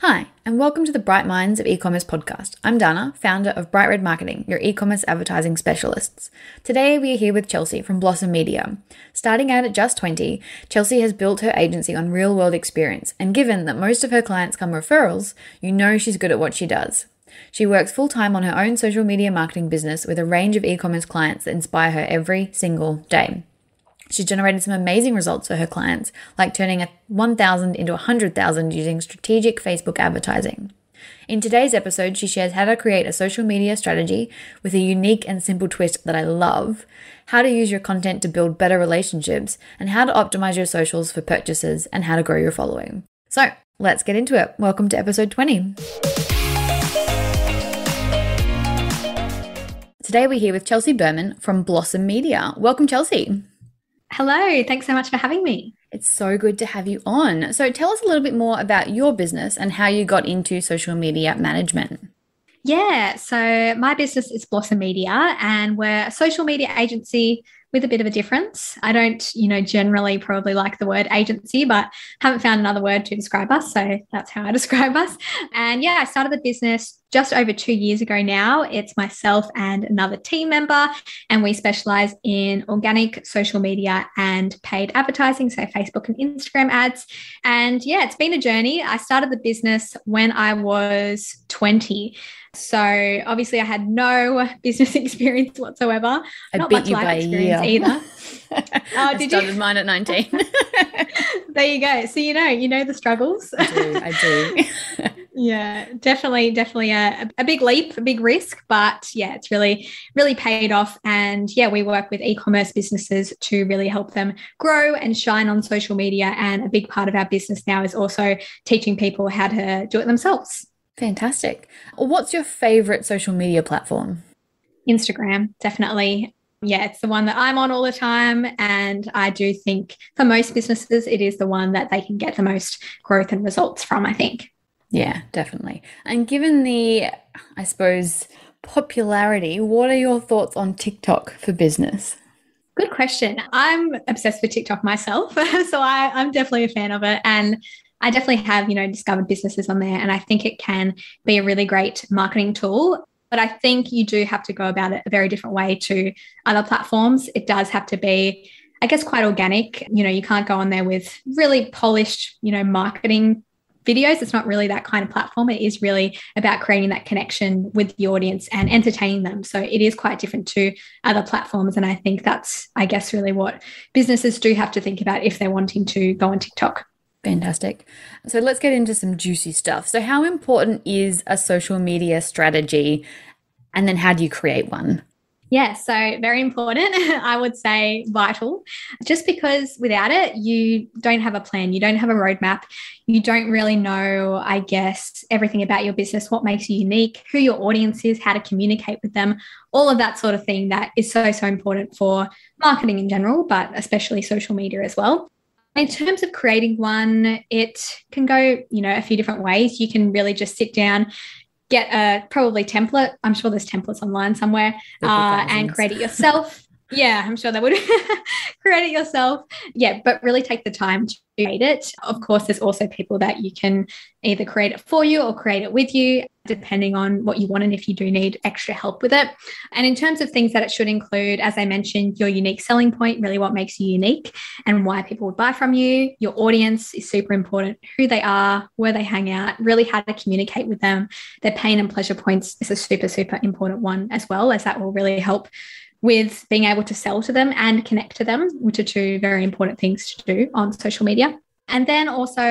Hi, and welcome to the Bright Minds of E-commerce podcast. I'm Dana, founder of Bright Red Marketing, your e-commerce advertising specialists. Today, we are here with Chelsea from Blossom Media. Starting out at just 20, Chelsea has built her agency on real-world experience, and given that most of her clients come referrals, you know she's good at what she does. She works full-time on her own social media marketing business with a range of e-commerce clients that inspire her every single day. She's generated some amazing results for her clients, like turning 1,000 into 100,000 using strategic Facebook advertising. In today's episode, she shares how to create a social media strategy with a unique and simple twist that I love, how to use your content to build better relationships, and how to optimize your socials for purchases and how to grow your following. So let's get into it. Welcome to episode 20. Today we're here with Chelsea Berman from Blossom Media. Welcome, Chelsea. Hello, thanks so much for having me. It's so good to have you on. So tell us a little bit more about your business and how you got into social media management. Yeah, so my business is Blossom Media and we're a social media agency with a bit of a difference. I don't, generally probably like the word agency, but haven't found another word to describe us. So that's how I describe us. And yeah, I started the business just over 2 years ago now. It's myself and another team member, and we specialize in organic social media and paid advertising, so Facebook and Instagram ads. And yeah, it's been a journey. I started the business when I was 20. So obviously I had no business experience whatsoever. Not much life experience either. I started mine at 19. There you go. So you know the struggles. I do. Yeah, definitely a big leap, a big risk, but yeah, it's really, really paid off. And yeah, we work with e-commerce businesses to really help them grow and shine on social media. And a big part of our business now is also teaching people how to do it themselves. Fantastic. What's your favorite social media platform? Instagram, definitely. Yeah, it's the one that I'm on all the time. And I do think for most businesses, it is the one that they can get the most growth and results from, I think. Yeah, definitely. And given the, I suppose, popularity, what are your thoughts on TikTok for business? Good question. I'm obsessed with TikTok myself. So I'm definitely a fan of it. And I definitely have, discovered businesses on there. And I think it can be a really great marketing tool. But I think you do have to go about it a very different way to other platforms. It does have to be, I guess, quite organic. You can't go on there with really polished, marketing videos. It's not really that kind of platform. It is really about creating that connection with the audience and entertaining them. So it is quite different to other platforms. And I think that's, I guess, really what businesses do have to think about if they're wanting to go on TikTok. Fantastic. So let's get into some juicy stuff. So how important is a social media strategy? And then how do you create one? Yeah, so very important. I would say vital, just because without it, you don't have a plan. You don't have a roadmap. You don't really know, I guess, everything about your business, what makes you unique, who your audience is, how to communicate with them, all of that sort of thing that is so, so important for marketing in general, but especially social media as well. In terms of creating one, it can go, a few different ways. You can really just sit down, get a probably template. I'm sure there's templates online somewhere, and create it yourself. Yeah, I'm sure that would create it yourself. Yeah, but really take the time to create it. Of course, there's also people that you can either create it for you or create it with you, depending on what you want and if you do need extra help with it. And in terms of things that it should include, as I mentioned, your unique selling point, really what makes you unique and why people would buy from you. Your audience is super important, who they are, where they hang out, really how to communicate with them. Their pain and pleasure points is a super, super important one as well, as that will really help with being able to sell to them and connect to them, which are two very important things to do on social media. And then also,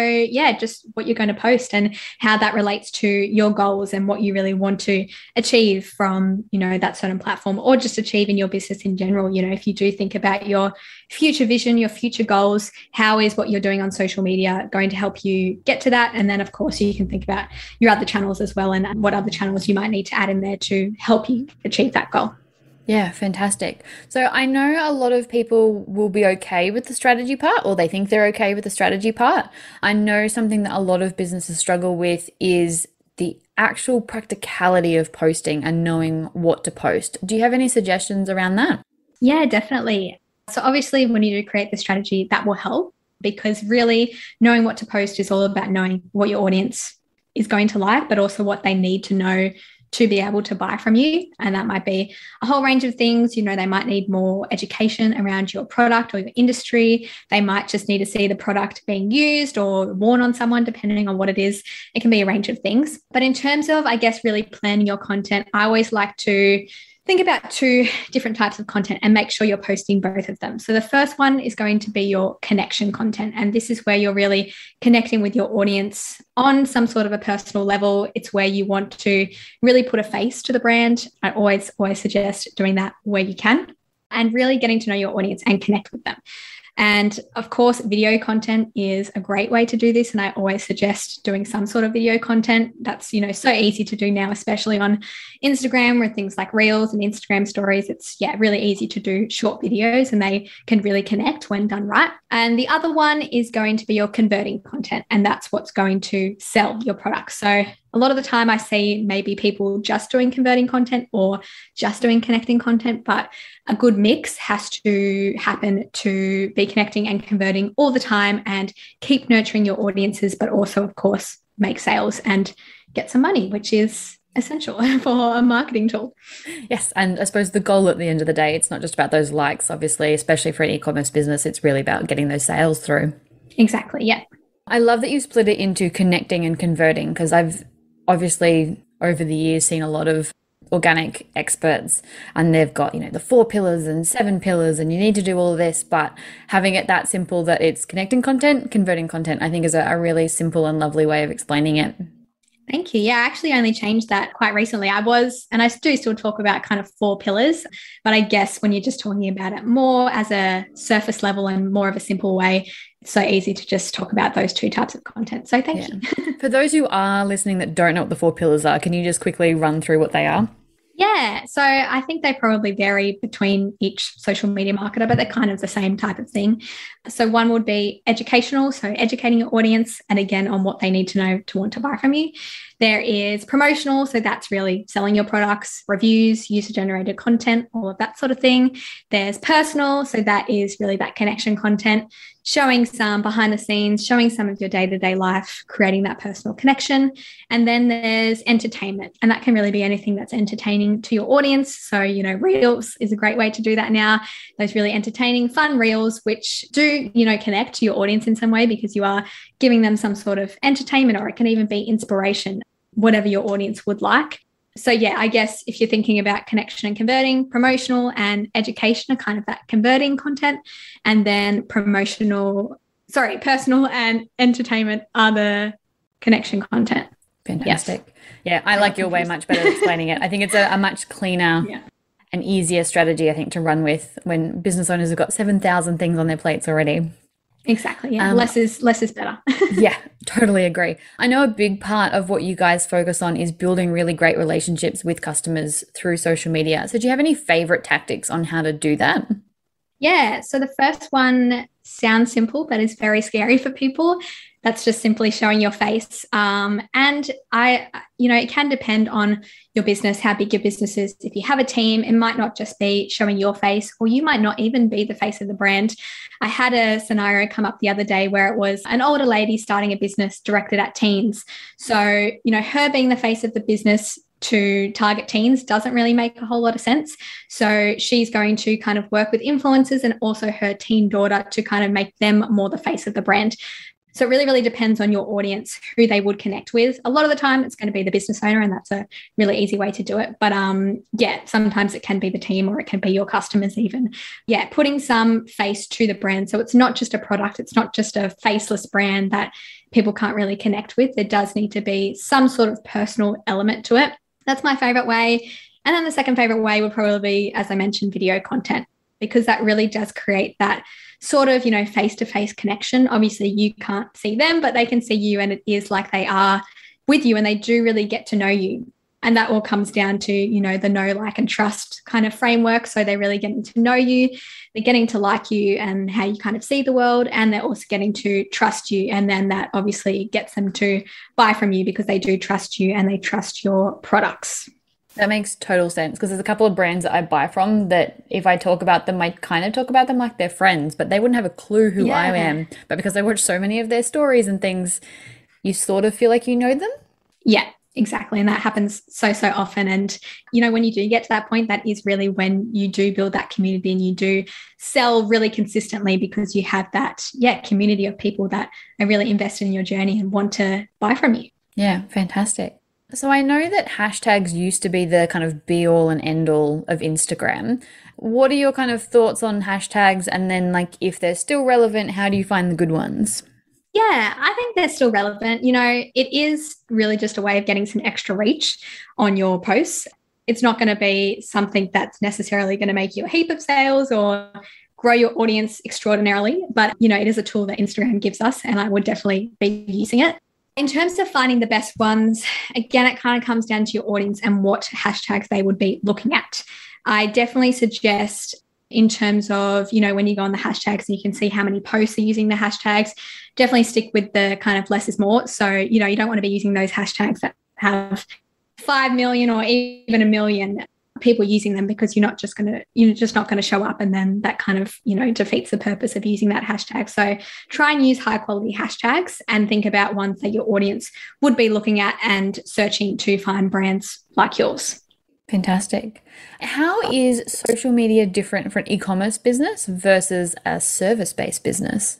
just what you're going to post and how that relates to your goals and what you really want to achieve from, that certain platform, or just achieve in your business in general. If you do think about your future vision, your future goals, how is what you're doing on social media going to help you get to that? And then, of course, you can think about your other channels as well and what other channels you might need to add in there to help you achieve that goal. Yeah, fantastic. So I know a lot of people will be okay with the strategy part, or they think they're okay with the strategy part. I know something that a lot of businesses struggle with is the actual practicality of posting and knowing what to post. Do you have any suggestions around that? Yeah, definitely. So obviously when you do create the strategy, that will help, because really knowing what to post is all about knowing what your audience is going to like, but also what they need to know to be able to buy from you. And that might be a whole range of things. You know, they might need more education around your product or your industry. They might just need to see the product being used or worn on someone, depending on what it is. It can be a range of things. But in terms of, I guess, really planning your content, I always like to think about two different types of content and make sure you're posting both of them. So the first one is going to be your connection content. And this is where you're really connecting with your audience on some sort of a personal level. It's where you want to really put a face to the brand. I always suggest doing that where you can and really getting to know your audience and connect with them. And of course, video content is a great way to do this. And I always suggest doing some sort of video content. That's, so easy to do now, especially on Instagram where things like Reels and Instagram stories. It's really easy to do short videos and they can really connect when done right. And the other one is going to be your converting content. And that's what's going to sell your product. So a lot of the time I see maybe people just doing converting content or just doing connecting content, but a good mix has to happen to be connecting and converting all the time and keep nurturing your audiences, but also, of course, make sales and get some money, which is essential for a marketing tool. Yes. And I suppose the goal at the end of the day, it's not just about those likes, obviously, especially for an e-commerce business. It's really about getting those sales through. Exactly. Yeah. I love that you split it into connecting and converting because I've obviously over the years seen a lot of organic experts and they've got, the 4 pillars and 7 pillars and you need to do all of this, but having it that simple that it's connecting content, converting content, I think is a really simple and lovely way of explaining it. Thank you. Yeah, I actually only changed that quite recently. I do still talk about kind of 4 pillars, but I guess when you're just talking about it more as a surface level and more of a simple way, it's so easy to just talk about those 2 types of content. So thank you. For those who are listening that don't know what the 4 pillars are, can you just quickly run through what they are? Yeah, so I think they probably vary between each social media marketer, but they're kind of the same type of thing. So one would be educational, so educating your audience and again on what they need to know to want to buy from you. There is promotional, so that's really selling your products, reviews, user-generated content, all of that sort of thing. There's personal, so that is really that connection content, showing some behind the scenes, showing some of your day-to-day life, creating that personal connection. And then there's entertainment, and that can really be anything that's entertaining to your audience. So, Reels is a great way to do that now. Those really entertaining, fun Reels, which do, connect to your audience in some way because you are giving them some sort of entertainment, or it can even be inspiration, whatever your audience would like. So yeah, I guess if you're thinking about connection and converting, promotional and education are kind of that converting content. And then personal and entertainment are the connection content. Fantastic. Yes. Yeah, I like your way much better explaining it. I think it's a much cleaner and easier strategy, I think, to run with when business owners have got 7,000 things on their plates already. Exactly. Yeah. Less is better. Yeah, totally agree. I know a big part of what you guys focus on is building really great relationships with customers through social media. So do you have any favorite tactics on how to do that? Yeah. So the first one sounds simple, but is very scary for people. That's just simply showing your face. And it can depend on your business, how big your business is. If you have a team, it might not just be showing your face, or you might not even be the face of the brand. I had a scenario come up the other day where it was an older lady starting a business directed at teens. So, her being the face of the business to target teens doesn't really make a whole lot of sense. So she's going to kind of work with influencers and also her teen daughter to kind of make them more the face of the brand. So it really, really depends on your audience, who they would connect with. A lot of the time it's going to be the business owner, and that's a really easy way to do it. But sometimes it can be the team, or it can be your customers even. Yeah, putting some face to the brand. So it's not just a product. It's not just a faceless brand that people can't really connect with. There does need to be some sort of personal element to it. That's my favorite way. And then the second favorite way would probably be, as I mentioned, video content, because that really does create that sort of, face-to-face connection. Obviously, you can't see them, but they can see you, and it is like they are with you and they do really get to know you. And that all comes down to, the know, like, and trust kind of framework. So they're really getting to know you, they're getting to like you and how you kind of see the world, and they're also getting to trust you. And then that obviously gets them to buy from you because they do trust you and they trust your products. That makes total sense, because there's a couple of brands that I buy from that if I talk about them, I kind of talk about them like they're friends, but they wouldn't have a clue who I am. But because I watch so many of their stories and things, you sort of feel like you know them. Yeah, exactly. And that happens so, so often. And, when you do get to that point, that is really when you do build that community and you do sell really consistently because you have that, community of people that are really invested in your journey and want to buy from you. Yeah, fantastic. So I know that hashtags used to be the kind of be all and end all of Instagram. What are your kind of thoughts on hashtags? And then, like, if they're still relevant, how do you find the good ones? Yeah, I think they're still relevant. It is really just a way of getting some extra reach on your posts. It's not going to be something that's necessarily going to make you a heap of sales or grow your audience extraordinarily. But, it is a tool that Instagram gives us, and I would definitely be using it. In terms of finding the best ones, again, it kind of comes down to your audience and what hashtags they would be looking at. I definitely suggest in terms of, when you go on the hashtags and you can see how many posts are using the hashtags, definitely stick with the kind of less is more. So, you don't want to be using those hashtags that have 5 million or even 1 million people using them, because you're just not going to show up, and then that kind of defeats the purpose of using that hashtag. So try and use high quality hashtags and think about ones that your audience would be looking at and searching to find brands like yours. Fantastic. How is social media different for an e-commerce business versus a service-based business?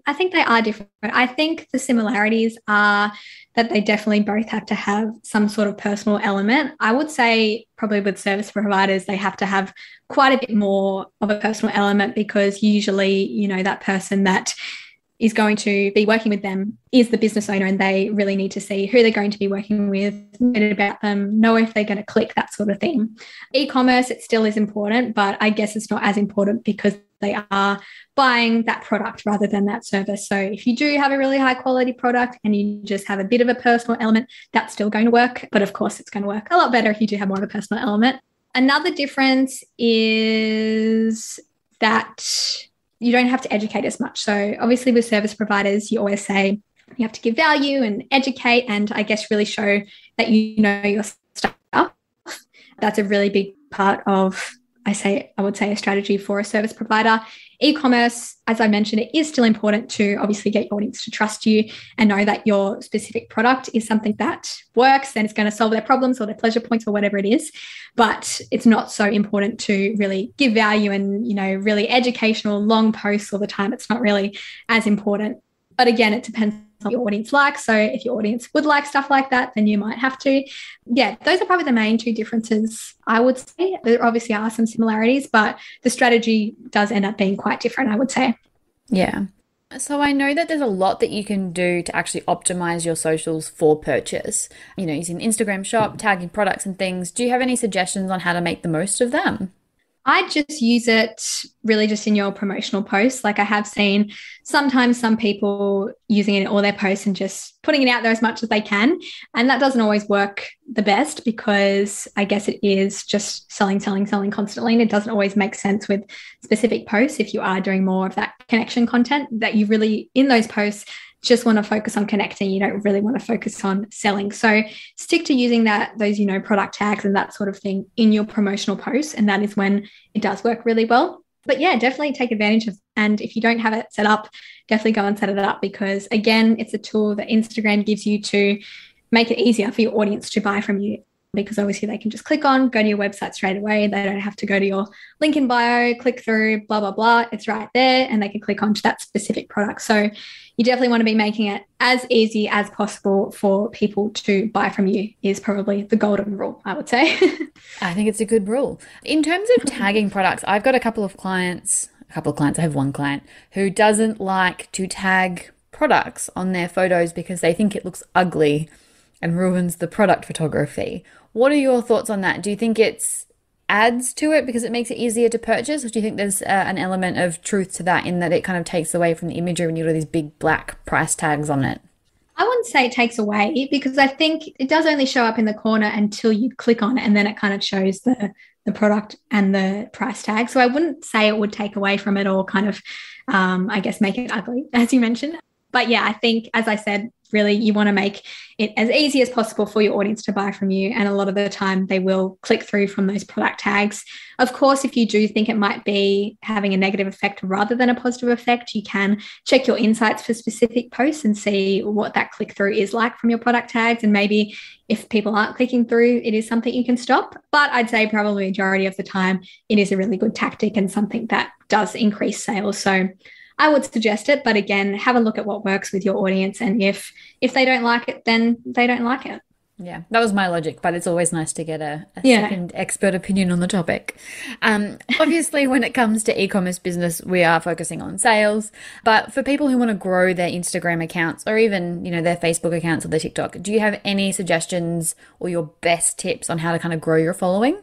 I think they are different. I think the similarities are that they definitely both have to have some sort of personal element. I would say probably with service providers, they have to have quite a bit more of a personal element, because usually, that person that is going to be working with them is the business owner, and they really need to see who they're going to be working with, know about them, know if they're going to click, that sort of thing. E-commerce, it still is important, but I guess it's not as important because they are buying that product rather than that service. So if you do have a really high quality product and you just have a bit of a personal element, that's still going to work. But of course, it's going to work a lot better if you do have more of a personal element. Another difference is that you don't have to educate as much. So obviously with service providers, you always say you have to give value and educate, and I guess really show that you know your stuff. That's a really big part of, I would say a strategy for a service provider. E-commerce, as I mentioned, it is still important to obviously get your audience to trust you and know that your specific product is something that works and it's going to solve their problems or their pleasure points or whatever it is. But it's not so important to really give value and, really educational long posts all the time. It's not really as important. But again, it depends on what your audience likes. So if your audience would like stuff like that, then you might have to. Yeah, those are probably the main two differences, I would say. There obviously are some similarities, but the strategy does end up being quite different, I would say. Yeah. So I know that there's a lot that you can do to actually optimize your socials for purchase, using Instagram shop, tagging products and things. Do you have any suggestions on how to make the most of them? I just use it really just in your promotional posts. Like I have seen sometimes some people using it in all their posts and just putting it out there as much as they can. And that doesn't always work the best, because I guess it is just selling constantly. And it doesn't always make sense with specific posts if you are doing more of that connection content, that you really, in those posts, just want to focus on connecting. You don't really want to focus on selling. So stick to using those product tags and that sort of thing in your promotional posts. And that is when it does work really well. But yeah, definitely take advantage of, and if you don't have it set up, definitely go and set it up, because again, it's a tool that Instagram gives you to make it easier for your audience to buy from you. Because obviously they can just go to your website straight away. They don't have to go to your link in bio, click through, blah, blah, blah. It's right there, and they can click onto that specific product. So you definitely want to be making it as easy as possible for people to buy from you, is probably the golden rule, I would say. I think it's a good rule. In terms of tagging products, I've got a couple of clients, I have one client who doesn't like to tag products on their photos because they think it looks ugly and ruins the product photography. What are your thoughts on that? Do you think it's adds to it because it makes it easier to purchase, or do you think there's an element of truth to that, in that it kind of takes away from the imagery when you got these big black price tags on it? I wouldn't say it takes away, because I think it does only show up in the corner until you click on it, and then it kind of shows the product and the price tag. So I wouldn't say it would take away from it or kind of, I guess, make it ugly, as you mentioned. But yeah, I think, as I said, really you want to make it as easy as possible for your audience to buy from you. And a lot of the time they will click through from those product tags. Of course, if you do think it might be having a negative effect rather than a positive effect, you can check your insights for specific posts and see what that click through is like from your product tags. And maybe if people aren't clicking through, it is something you can stop. But I'd say probably majority of the time, it is a really good tactic and something that does increase sales. So I would suggest it, but again, have a look at what works with your audience. And if they don't like it, then they don't like it. Yeah, that was my logic, but it's always nice to get a second expert opinion on the topic. Obviously, when it comes to e-commerce business, we are focusing on sales. But for people who want to grow their Instagram accounts or even, their Facebook accounts or their TikTok, do you have any suggestions or your best tips on how to kind of grow your following?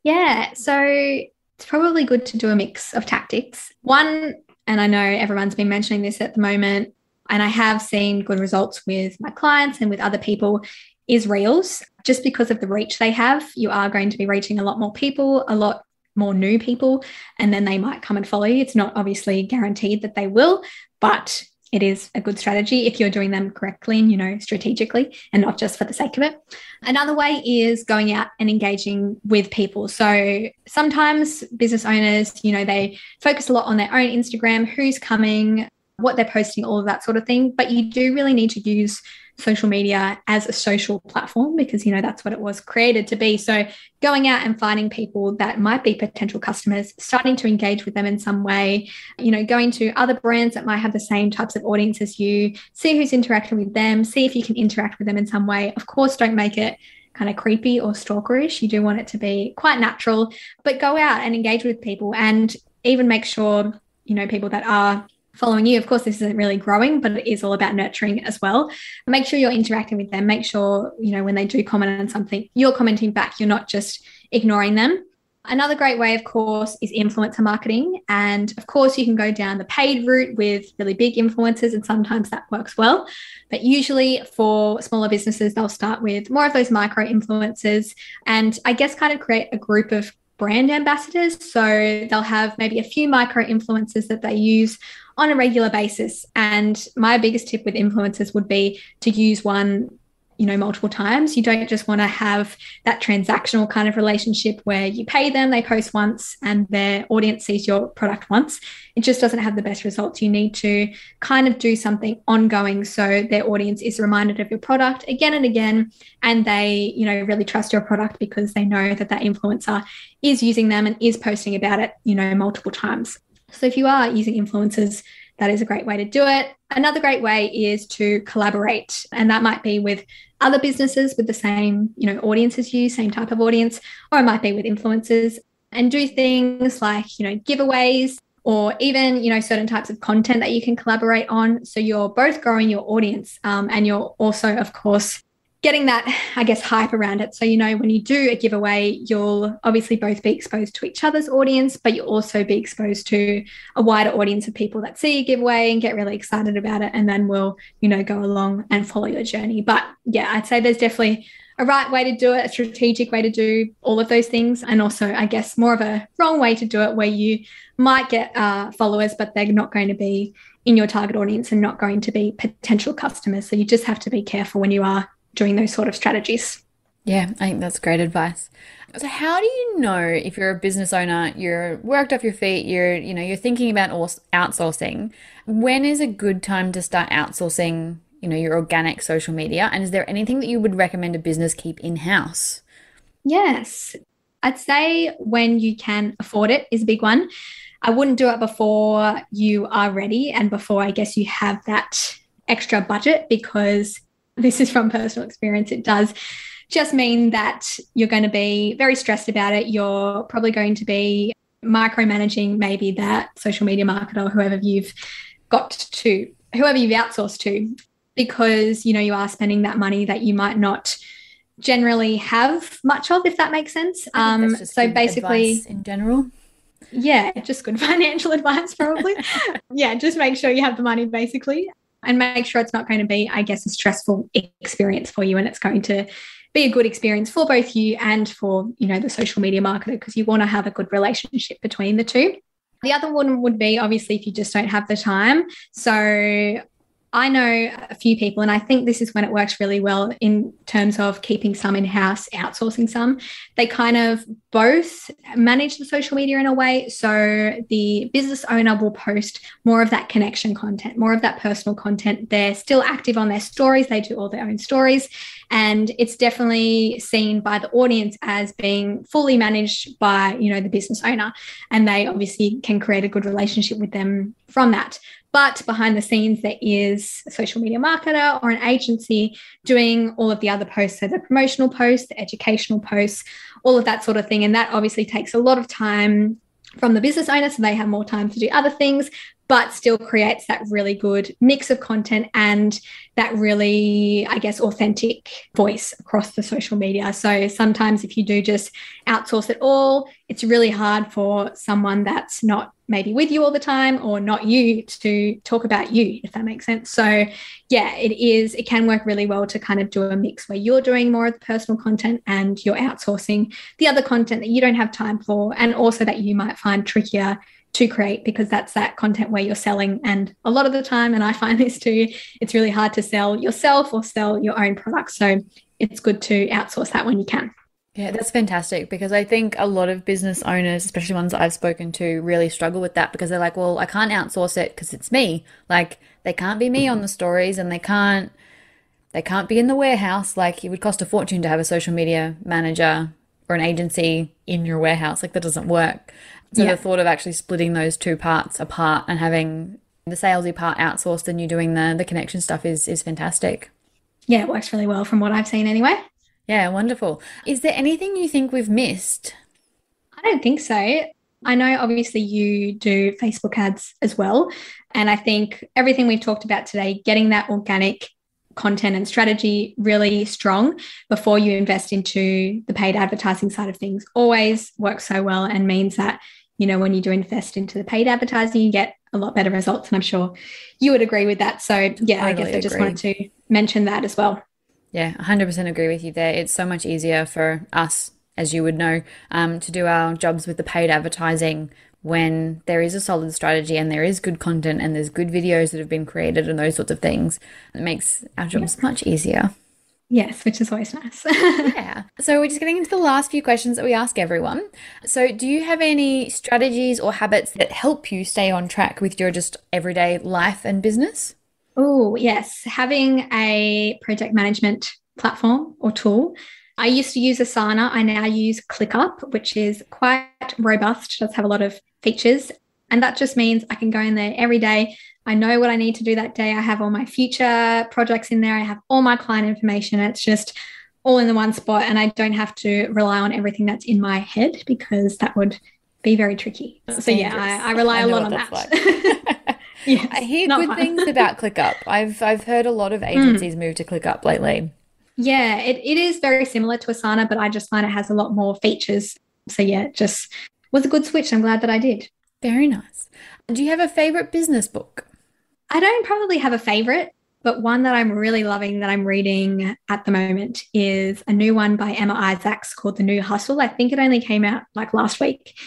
Yeah, so it's probably good to do a mix of tactics. One, and I know everyone's been mentioning this at the moment, and I have seen good results with my clients and with other people, is Reels. Just because of the reach they have, you are going to be reaching a lot more people, a lot more new people, and then they might come and follow you. It's not obviously guaranteed that they will, but it is a good strategy if you're doing them correctly and, strategically and not just for the sake of it. Another way is going out and engaging with people. So sometimes business owners, they focus a lot on their own Instagram, who's coming, what they're posting, all of that sort of thing. But you do really need to use social media as a social platform because, that's what it was created to be. So going out and finding people that might be potential customers, starting to engage with them in some way, going to other brands that might have the same types of audience as you, see who's interacting with them, see if you can interact with them in some way. Of course, don't make it kind of creepy or stalkerish. You do want it to be quite natural, but go out and engage with people and even make sure, people that are following you. Of course, this isn't really growing, but it is all about nurturing as well. Make sure you're interacting with them. Make sure, when they do comment on something, you're commenting back. You're not just ignoring them. Another great way, of course, is influencer marketing. And of course, you can go down the paid route with really big influencers, and sometimes that works well. But usually for smaller businesses, they'll start with more of those micro influencers and I guess kind of create a group of brand ambassadors. So they'll have maybe a few micro influencers that they use on a regular basis. And my biggest tip with influencers would be to use one, multiple times. You don't just want to have that transactional kind of relationship where you pay them, they post once and their audience sees your product once. It just doesn't have the best results. You need to kind of do something ongoing so their audience is reminded of your product again and again, and they, really trust your product because they know that influencer is using them and is posting about it, multiple times. So if you are using influencers, that is a great way to do it. Another great way is to collaborate, and that might be with other businesses with the same, audience as you, same type of audience, or it might be with influencers, and do things like, giveaways or even, certain types of content that you can collaborate on. So you're both growing your audience and you're also, of course, getting that, I guess, hype around it. So, when you do a giveaway, you'll obviously both be exposed to each other's audience, but you'll also be exposed to a wider audience of people that see your giveaway and get really excited about it and then will, go along and follow your journey. But yeah, I'd say there's definitely a right way to do it, a strategic way to do all of those things. And also, I guess, more of a wrong way to do it where you might get followers, but they're not going to be in your target audience and not going to be potential customers. So you just have to be careful when you are doing those sort of strategies. Yeah, I think that's great advice. So how do you know if you're a business owner, you're worked off your feet, you're thinking about outsourcing, when is a good time to start outsourcing, your organic social media? And is there anything that you would recommend a business keep in-house? Yes, I'd say when you can afford it is a big one. I wouldn't do it before you are ready and before, I guess, you have that extra budget, because this is from personal experience, it does just mean that you're going to be very stressed about it. You're probably going to be micromanaging maybe that social media marketer or whoever you've outsourced to, because, you are spending that money that you might not generally have much of, if that makes sense. So basically, in general. Yeah, just good financial advice, probably. Yeah, just make sure you have the money, basically. And make sure it's not going to be, I guess, a stressful experience for you, and it's going to be a good experience for both you and for, the social media marketer, because you want to have a good relationship between the two. The other one would be, obviously, if you just don't have the time. So I know a few people, and I think this is when it works really well in terms of keeping some in-house, outsourcing some. They kind of both manage the social media in a way. So the business owner will post more of that connection content, more of that personal content. They're still active on their stories. They do all their own stories. And it's definitely seen by the audience as being fully managed by, the business owner. And they obviously can create a good relationship with them from that. But behind the scenes, there is a social media marketer or an agency doing all of the other posts. So the promotional posts, the educational posts, all of that sort of thing. And that obviously takes a lot of time from the business owner. So they have more time to do other things, but still creates that really good mix of content and that really, authentic voice across the social media. So sometimes if you do just outsource it all, it's really hard for someone that's not maybe with you all the time or not you to talk about you, if that makes sense. So yeah, it can work really well to kind of do a mix where you're doing more of the personal content and you're outsourcing the other content that you don't have time for, and also that you might find trickier to create because that's that content where you're selling. And a lot of the time, and I find this too, it's really hard to sell yourself or sell your own products. So it's good to outsource that when you can. Yeah, that's fantastic because I think a lot of business owners, especially ones that I've spoken to, really struggle with that because they're like, well, I can't outsource it because it's me. Like they can't be me on the stories and they can't be in the warehouse. Like it would cost a fortune to have a social media manager or an agency in your warehouse. Like that doesn't work. So the thought of actually splitting those two parts apart and having the salesy part outsourced and you doing the connection stuff is fantastic. Yeah, it works really well from what I've seen anyway. Yeah, wonderful. Is there anything you think we've missed? I don't think so. I know obviously you do Facebook ads as well. And I think everything we've talked about today, getting that organic content and strategy really strong before you invest into the paid advertising side of things always works so well and means that, when you do invest into the paid advertising, you get a lot better results. And I'm sure you would agree with that. So yeah, I guess I just wanted to mention that as well. Yeah, 100% agree with you there. It's so much easier for us, as you would know, to do our jobs with the paid advertising when there is a solid strategy and there is good content and there's good videos that have been created and those sorts of things. It makes our jobs much easier. Yes, which is always nice. Yeah. So we're just getting into the last few questions that we ask everyone. So do you have any strategies or habits that help you stay on track with your just everyday life and business? Oh, yes. Having a project management platform or tool. I used to use Asana. I now use ClickUp, which is quite robust, does have a lot of features. And that just means I can go in there every day. I know what I need to do that day. I have all my future projects in there. I have all my client information. It's just all in the one spot. And I don't have to rely on everything that's in my head because that would be very tricky. So yeah, I rely a lot on that. Like. Yes, I hear good things about ClickUp. I've heard a lot of agencies move to ClickUp lately. Yeah, it is very similar to Asana, but I just find it has a lot more features. So yeah, it just was a good switch. I'm glad that I did. Very nice. Do you have a favorite business book? I don't probably have a favorite, but one that I'm really loving that I'm reading at the moment is a new one by Emma Isaacs called The New Hustle. I think it only came out like last week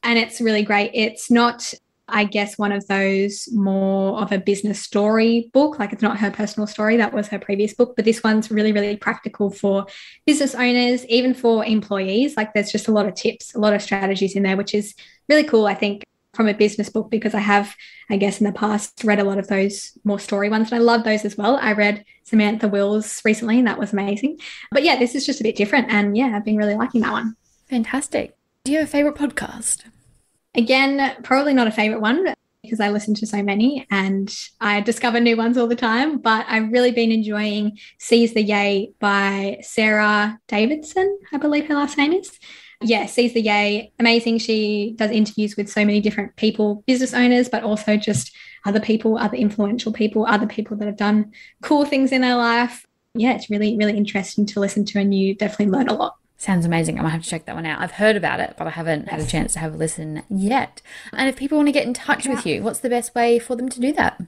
and it's really great. It's not, I guess, one of those more of a business story book. Like it's not her personal story. That was her previous book. But this one's really, really practical for business owners, even for employees. Like there's just a lot of tips, a lot of strategies in there, which is really cool, I think, from a business book, because I have, I guess, in the past read a lot of those more story ones. And I love those as well. I read Samantha Wills recently and that was amazing. But yeah, this is just a bit different. And yeah, I've been really liking that one. Fantastic. Do you have a favorite podcast? Again, probably not a favorite one because I listen to so many and I discover new ones all the time, but I've really been enjoying Seize the Yay by Sarah Davidson, I believe her last name is. Yeah, Seize the Yay, amazing. She does interviews with so many different people, business owners, but also just other people, other influential people, other people that have done cool things in their life. Yeah, it's really, really interesting to listen to and you definitely learn a lot. Sounds amazing. I might have to check that one out. I've heard about it, but I haven't had a chance to have a listen yet. And if people want to get in touch with you, what's the best way for them to do that?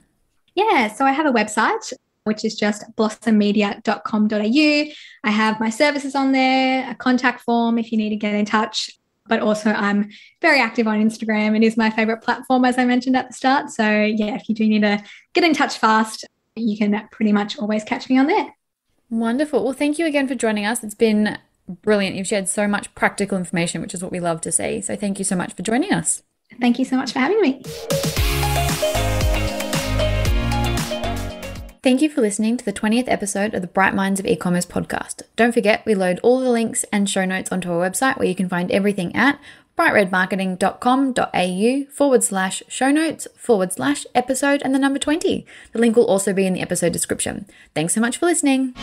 Yeah, so I have a website, which is just blossommedia.com.au. I have my services on there, a contact form if you need to get in touch. But also I'm very active on Instagram. It is my favorite platform, as I mentioned at the start. So yeah, if you do need to get in touch fast, you can pretty much always catch me on there. Wonderful. Well, thank you again for joining us. It's been brilliant. You've shared so much practical information, which is what we love to see. So thank you so much for joining us. Thank you so much for having me. Thank you for listening to the 20th episode of the Bright Minds of E-commerce podcast. Don't forget, we load all the links and show notes onto our website where you can find everything at brightredmarketing.com.au/show notes/episode and the number 20. The link will also be in the episode description. Thanks so much for listening.